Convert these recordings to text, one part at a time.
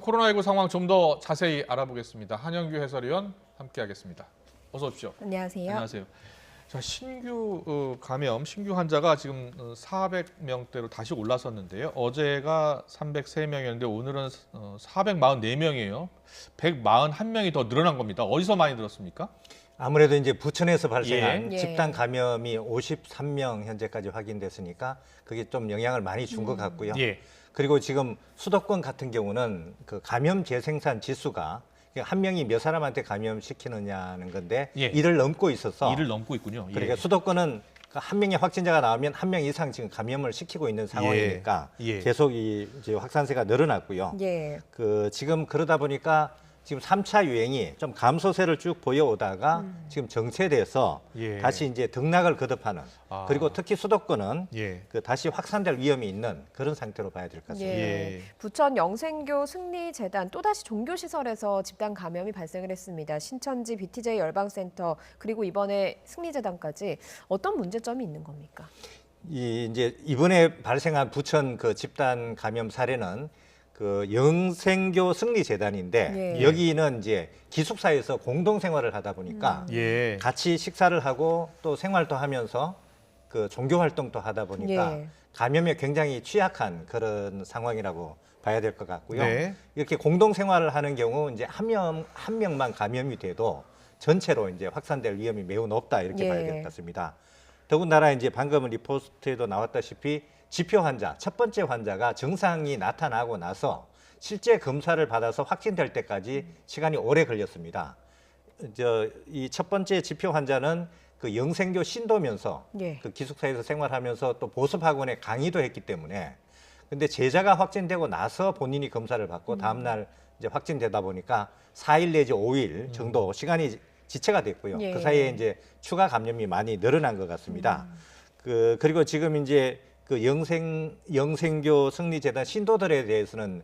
코로나19 상황 좀 더 자세히 알아보겠습니다. 한영규 해설위원 함께하겠습니다. 어서 오십시오. 안녕하세요. 안녕하세요. 자, 신규 감염, 신규 환자가 지금 400명대로 다시 올라섰는데요. 어제가 303명이었는데 오늘은 444명이에요. 141명이 더 늘어난 겁니다. 어디서 많이 늘었습니까? 아무래도 이제 부천에서 발생한 예. 집단 감염이 53명 현재까지 확인됐으니까 그게 좀 영향을 많이 준 것 같고요. 예. 그리고 지금 수도권 같은 경우는 그 감염 재생산 지수가 한 명이 몇 사람한테 감염시키느냐는 건데 예. 1을 넘고 있어서 일을 넘고 있군요. 예. 그러니까 수도권은 한 명의 확진자가 나오면 한 명 이상 지금 감염을 시키고 있는 상황이니까 예. 계속 이제 확산세가 늘어났고요. 예. 지금 그러다 보니까 지금 3차 유행이 좀 감소세를 쭉 보여오다가 지금 정체돼서 예. 다시 이제 등락을 거듭하는 아. 그리고 특히 수도권은 예. 다시 확산될 위험이 있는 그런 상태로 봐야 될 것 같습니다. 예. 부천 영생교 승리재단 또다시 종교시설에서 집단 감염이 발생을 했습니다. 신천지 BTJ 열방센터 그리고 이번에 승리재단까지 어떤 문제점이 있는 겁니까? 이제 이번에 발생한 부천 그 집단 감염 사례는 그 영생교 승리재단인데 예. 여기는 이제 기숙사에서 공동 생활을 하다 보니까 예. 같이 식사를 하고 또 생활도 하면서 그 종교 활동도 하다 보니까 예. 감염에 굉장히 취약한 그런 상황이라고 봐야 될 것 같고요. 네. 이렇게 공동 생활을 하는 경우 이제 한 명만 감염이 돼도 전체로 이제 확산될 위험이 매우 높다 이렇게 예. 봐야 될 것 같습니다. 더군다나 이제 방금 리포스트에도 나왔다시피 지표 환자, 첫 번째 환자가 증상이 나타나고 나서 실제 검사를 받아서 확진될 때까지 시간이 오래 걸렸습니다. 이 첫 번째 지표 환자는 그 영생교 신도면서 예. 그 기숙사에서 생활하면서 또 보습학원에 강의도 했기 때문에 근데 제자가 확진되고 나서 본인이 검사를 받고 다음날 이제 확진되다 보니까 4일 내지 5일 정도 시간이 지체가 됐고요. 예. 그 사이에 이제 추가 감염이 많이 늘어난 것 같습니다. 그리고 지금 이제 그 영생교 승리재단 신도들에 대해서는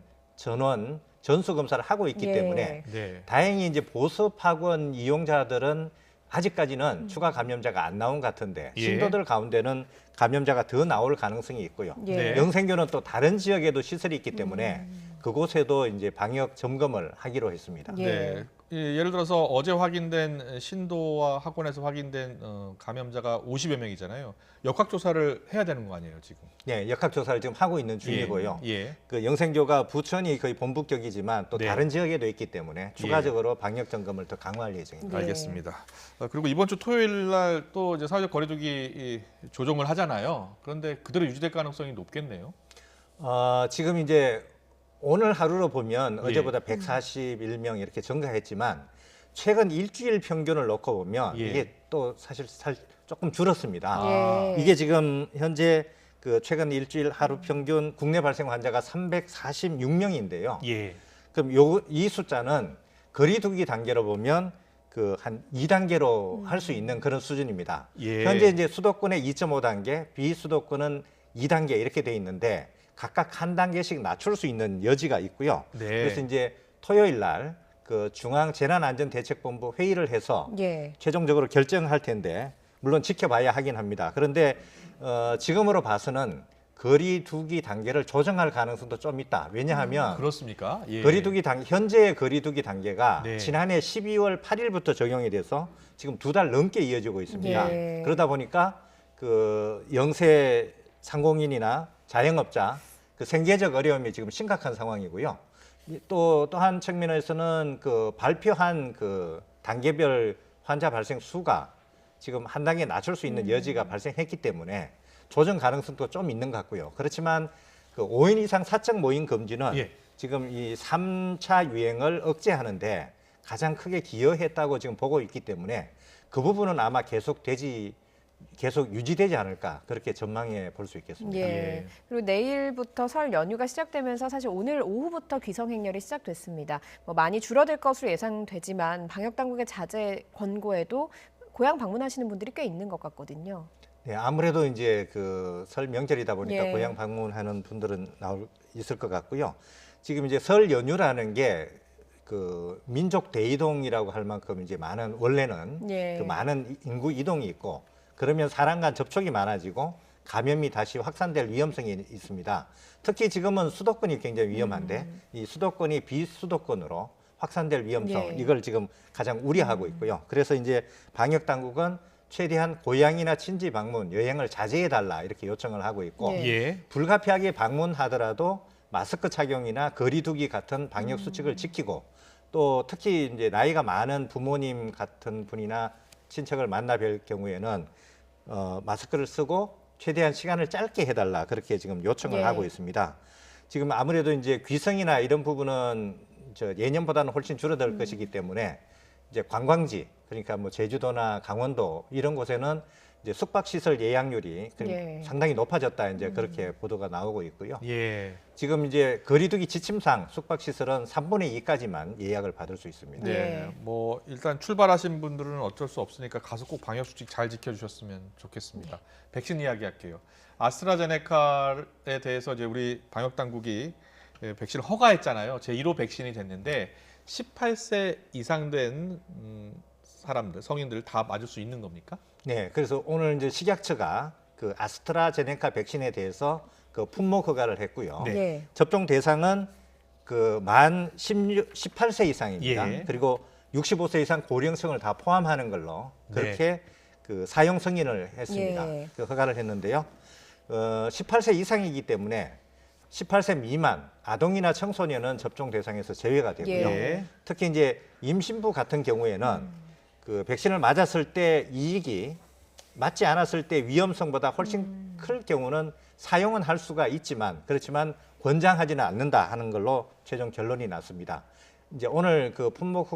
전수 검사를 하고 있기 예. 때문에 네. 다행히 이제 보습학원 이용자들은 아직까지는 추가 감염자가 안 나온 것 같은데 예. 신도들 가운데는 감염자가 더 나올 가능성이 있고요. 예. 네. 영생교는 또 다른 지역에도 시설이 있기 때문에 그곳에도 이제 방역 점검을 하기로 했습니다. 예. 네. 예를 들어서 어제 확인된 신도와 학원에서 확인된 감염자가 50여 명이잖아요. 역학조사를 해야 되는 거 아니에요, 지금? 네, 역학조사를 지금 하고 있는 중이고요. 예. 그 영생교가 부천이 거의 본부격이지만 또 네. 다른 지역에도 있기 때문에 추가적으로 방역 점검을 더 강화할 예정입니다. 네. 알겠습니다. 그리고 이번 주 토요일 날 또 이제 사회적 거리두기 조정을 하잖아요. 그런데 그대로 유지될 가능성이 높겠네요. 지금 이제 오늘 하루로 보면 예. 어제보다 141명 이렇게 증가했지만 최근 일주일 평균을 놓고 보면 예. 이게 또 사실 조금 줄었습니다. 예. 이게 지금 현재 그 최근 일주일 하루 평균 국내 발생 환자가 346명인데요. 예. 그럼 이 숫자는 거리두기 단계로 보면 그 한 2단계로 할 수 있는 그런 수준입니다. 예. 현재 이제 수도권의 2.5단계, 비수도권은 2단계 이렇게 돼 있는데 각각 한 단계씩 낮출 수 있는 여지가 있고요. 네. 그래서 이제 토요일 날 그 중앙재난안전대책본부 회의를 해서 예. 최종적으로 결정할 텐데 물론 지켜봐야 하긴 합니다. 그런데 지금으로 봐서는 거리두기 단계를 조정할 가능성도 좀 있다. 왜냐하면 그렇습니까? 예. 현재의 거리두기 단계가 네. 지난해 12월 8일부터 적용이 돼서 지금 2달 넘게 이어지고 있습니다. 예. 그러다 보니까 그 영세 상공인이나 자영업자 그 생계적 어려움이 지금 심각한 상황이고요. 또 한 측면에서는 그 발표한 그 단계별 환자 발생 수가 지금 한 단계 낮출 수 있는 여지가 발생했기 때문에 조정 가능성도 좀 있는 것 같고요. 그렇지만 그 5인 이상 사적 모임 금지는 예. 지금 이 3차 유행을 억제하는데 가장 크게 기여했다고 지금 보고 있기 때문에 그 부분은 아마 계속 유지되지 않을까 그렇게 전망해 볼 수 있겠습니다. 예. 예. 그리고 내일부터 설 연휴가 시작되면서 사실 오늘 오후부터 귀성 행렬이 시작됐습니다. 많이 줄어들 것으로 예상되지만 방역 당국의 자제 권고에도 고향 방문하시는 분들이 꽤 있는 것 같거든요. 네, 아무래도 이제 그 설 명절이다 보니까 예. 고향 방문하는 분들은 있을 것 같고요. 지금 이제 설 연휴라는 게 그 민족 대이동이라고 할 만큼 이제 원래는 예. 그 많은 인구 이동이 있고 그러면 사람 간 접촉이 많아지고 감염이 다시 확산될 위험성이 있습니다. 특히 지금은 수도권이 굉장히 위험한데 이 수도권이 비수도권으로 확산될 위험성 예. 이걸 지금 가장 우려하고 있고요. 그래서 이제 방역 당국은 최대한 고향이나 친지 방문, 여행을 자제해 달라 이렇게 요청을 하고 있고 예. 예. 불가피하게 방문하더라도 마스크 착용이나 거리두기 같은 방역 수칙을 지키고 또 특히 이제 나이가 많은 부모님 같은 분이나 친척을 만나 뵐 경우에는 마스크를 쓰고 최대한 시간을 짧게 해달라 그렇게 지금 요청을 예. 하고 있습니다. 지금 아무래도 이제 귀성이나 이런 부분은 예년보다는 훨씬 줄어들 것이기 때문에 이제 관광지 그러니까 뭐 제주도나 강원도 이런 곳에는 이제 숙박시설 예약률이 예. 상당히 높아졌다 이제 그렇게 보도가 나오고 있고요. 예. 지금 이제 거리두기 지침상 숙박시설은 3분의 2까지만 예약을 받을 수 있습니다. 네. 예. 뭐 일단 출발하신 분들은 어쩔 수 없으니까 가서 꼭 방역 수칙 잘 지켜주셨으면 좋겠습니다. 백신 이야기할게요. 아스트라제네카에 대해서 이제 우리 방역 당국이 백신을 허가했잖아요. 제1호 백신이 됐는데 18세 이상 된 사람들, 성인들 다 맞을 수 있는 겁니까? 네, 그래서 오늘 이제 식약처가 그 아스트라제네카 백신에 대해서 그 품목 허가를 했고요. 네. 예. 접종 대상은 그 만 18세 이상입니다. 예. 그리고 65세 이상 고령층을 다 포함하는 걸로 그렇게 그 사용 승인을 했습니다. 예. 그 허가를 했는데요. 18세 이상이기 때문에 18세 미만 아동이나 청소년은 접종 대상에서 제외가 되고요. 예. 특히 이제 임신부 같은 경우에는 그 백신을 맞았을 때 이익이 맞지 않았을 때 위험성보다 훨씬 클 경우는 사용은 할 수가 있지만 그렇지만 권장하지는 않는다 하는 걸로 최종 결론이 났습니다. 이제 오늘 그 품목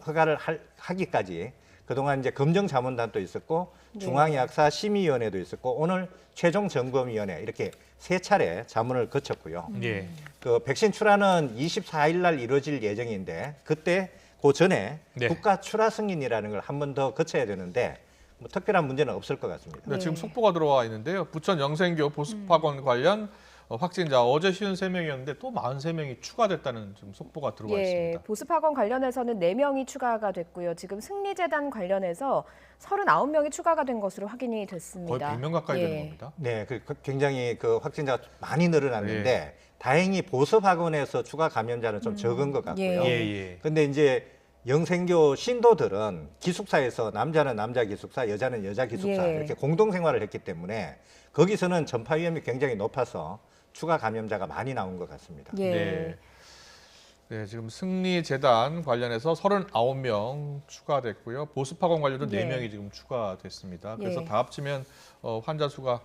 허가를 하기까지 그동안 이제 검정자문단도 있었고 네. 중앙약사 심의위원회도 있었고 오늘 최종 점검위원회 이렇게 세 차례 자문을 거쳤고요. 예. 그 백신 출하는 24일 날 이루어질 예정인데 그때 그 전에 네. 국가 출하 승인이라는 걸 한 번 더 거쳐야 되는데 뭐 특별한 문제는 없을 것 같습니다. 네, 네. 지금 속보가 들어와 있는데요. 부천 영생교 보습학원 관련 확진자 어제 53명이었는데 또 43명이 추가됐다는 지금 속보가 들어와 예, 있습니다. 보습학원 관련해서는 4명이 추가가 됐고요. 지금 승리재단 관련해서 39명이 추가가 된 것으로 확인이 거의 됐습니다. 100명 가까이 예. 되는 겁니다. 네, 굉장히 그 확진자가 많이 늘어났는데 다행히 보습학원에서 추가 감염자는 좀 적은 것 같고요. 예. 예. 근데 이제 영생교 신도들은 기숙사에서 남자는 남자 기숙사, 여자는 여자 기숙사 예. 이렇게 공동 생활을 했기 때문에 거기서는 전파 위험이 굉장히 높아서 추가 감염자가 많이 나온 것 같습니다. 예. 네. 네, 지금 승리재단 관련해서 39명 추가됐고요. 보습학원 관련도 예. 4명이 지금 추가됐습니다. 그래서 예. 다 합치면 환자 수가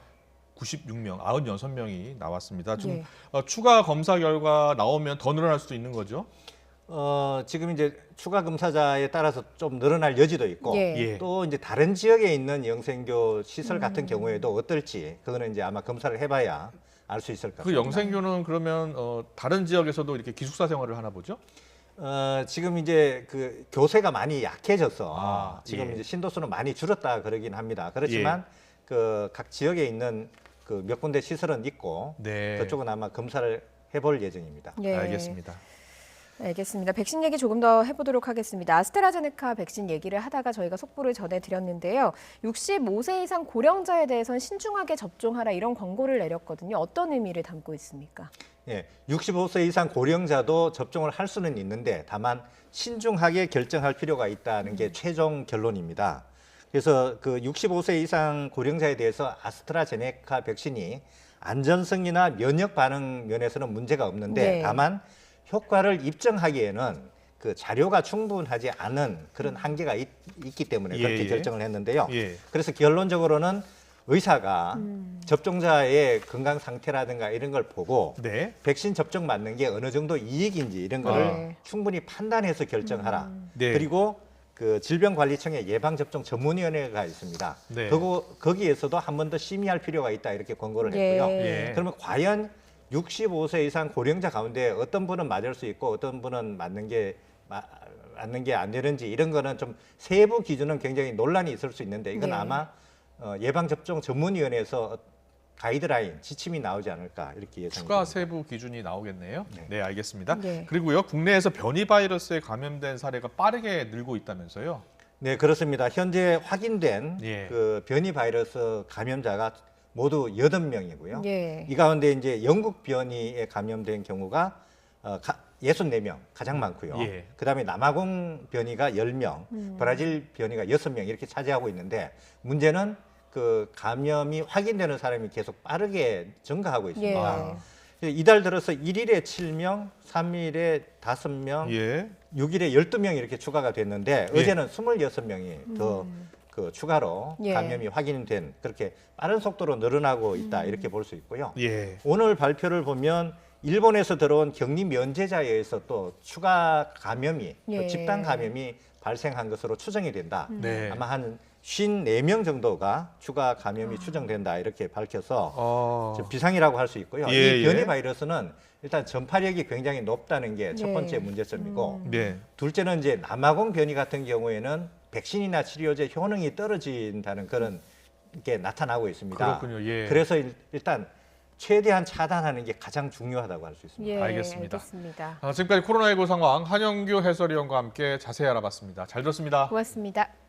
96명, 96명이 나왔습니다. 지금 예. 추가 검사 결과 나오면 더 늘어날 수도 있는 거죠? 지금 이제 추가 검사자에 따라서 좀 늘어날 여지도 있고 예. 예. 또 이제 다른 지역에 있는 영생교 시설 같은 경우에도 어떨지 그거는 이제 아마 검사를 해봐야 알 수 있을 것 그 같습니다. 영생교는 그러면 다른 지역에서도 이렇게 기숙사 생활을 하나 보죠? 지금 이제 그 교세가 많이 약해져서 지금 예. 이제 신도수는 많이 줄었다 그러긴 합니다. 그렇지만 그 각 지역에 있는 그 몇 군데 시설은 있고 네. 그쪽은 아마 검사를 해볼 예정입니다. 예. 알겠습니다. 알겠습니다. 백신 얘기 조금 더 해보도록 하겠습니다. 아스트라제네카 백신 얘기를 하다가 저희가 속보를 전해드렸는데요. 65세 이상 고령자에 대해서는 신중하게 접종하라 이런 권고를 내렸거든요. 어떤 의미를 담고 있습니까? 예, 65세 이상 고령자도 접종을 할 수는 있는데 다만 신중하게 결정할 필요가 있다는 게 최종 결론입니다. 그래서 그 65세 이상 고령자에 대해서 아스트라제네카 백신이 안전성이나 면역 반응 면에서는 문제가 없는데 네. 다만 효과를 입증하기에는 그 자료가 충분하지 않은 그런 한계가 있기 때문에 그렇게 예. 결정을 했는데요. 예. 그래서 결론적으로는 의사가 접종자의 건강 상태라든가 이런 걸 보고 네. 백신 접종 맞는 게 어느 정도 이익인지 이런 거를 충분히 판단해서 결정하라. 네. 그리고 그 질병관리청의 예방접종 전문위원회가 있습니다. 네. 거기에서도 한 번 더 심의할 필요가 있다 이렇게 권고를 예. 했고요. 예. 그러면 과연 65세 이상 고령자 가운데 어떤 분은 맞을 수 있고 어떤 분은 맞는 게 안 되는지 이런 거는 좀 세부 기준은 굉장히 논란이 있을 수 있는데 이건 네. 아마 예방접종 전문위원회에서 가이드라인, 지침이 나오지 않을까 이렇게 예상됩니다. 추가 세부 기준이 나오겠네요. 네, 알겠습니다. 네. 그리고요, 국내에서 변이 바이러스에 감염된 사례가 빠르게 늘고 있다면서요? 네, 그렇습니다. 현재 확인된 예. 그 변이 바이러스 감염자가 모두 8명이고요. 예. 이 가운데 이제 영국 변이에 감염된 경우가 64명 가장 많고요. 예. 그다음에 남아공 변이가 10명, 브라질 변이가 6명 이렇게 차지하고 있는데 문제는 그 감염이 확인되는 사람이 계속 빠르게 증가하고 있습니다. 이달 들어서 1일에 7명, 3일에 5명, 예. 6일에 12명 이렇게 추가가 됐는데 예. 어제는 26명이 더 그 추가로 예. 감염이 확인된 그렇게 빠른 속도로 늘어나고 있다 이렇게 볼 수 있고요. 예. 오늘 발표를 보면 일본에서 들어온 격리 면제자에 의해서 또 추가 감염이 또 예. 집단 감염이 발생한 것으로 추정이 된다. 네. 아마 한 54명 정도가 추가 감염이 추정된다 이렇게 밝혀서 좀 비상이라고 할 수 있고요. 예, 이 변이 예. 바이러스는 일단 전파력이 굉장히 높다는 게 첫 예. 번째 문제점이고 네. 둘째는 이제 남아공 변이 같은 경우에는 백신이나 치료제 효능이 떨어진다는 그런 게 나타나고 있습니다. 그렇군요. 예. 그래서 일단 최대한 차단하는 게 가장 중요하다고 할 수 있습니다. 예, 알겠습니다. 알겠습니다. 지금까지 코로나19 상황 한영규 해설위원과 함께 자세히 알아봤습니다. 잘 들었습니다. 고맙습니다.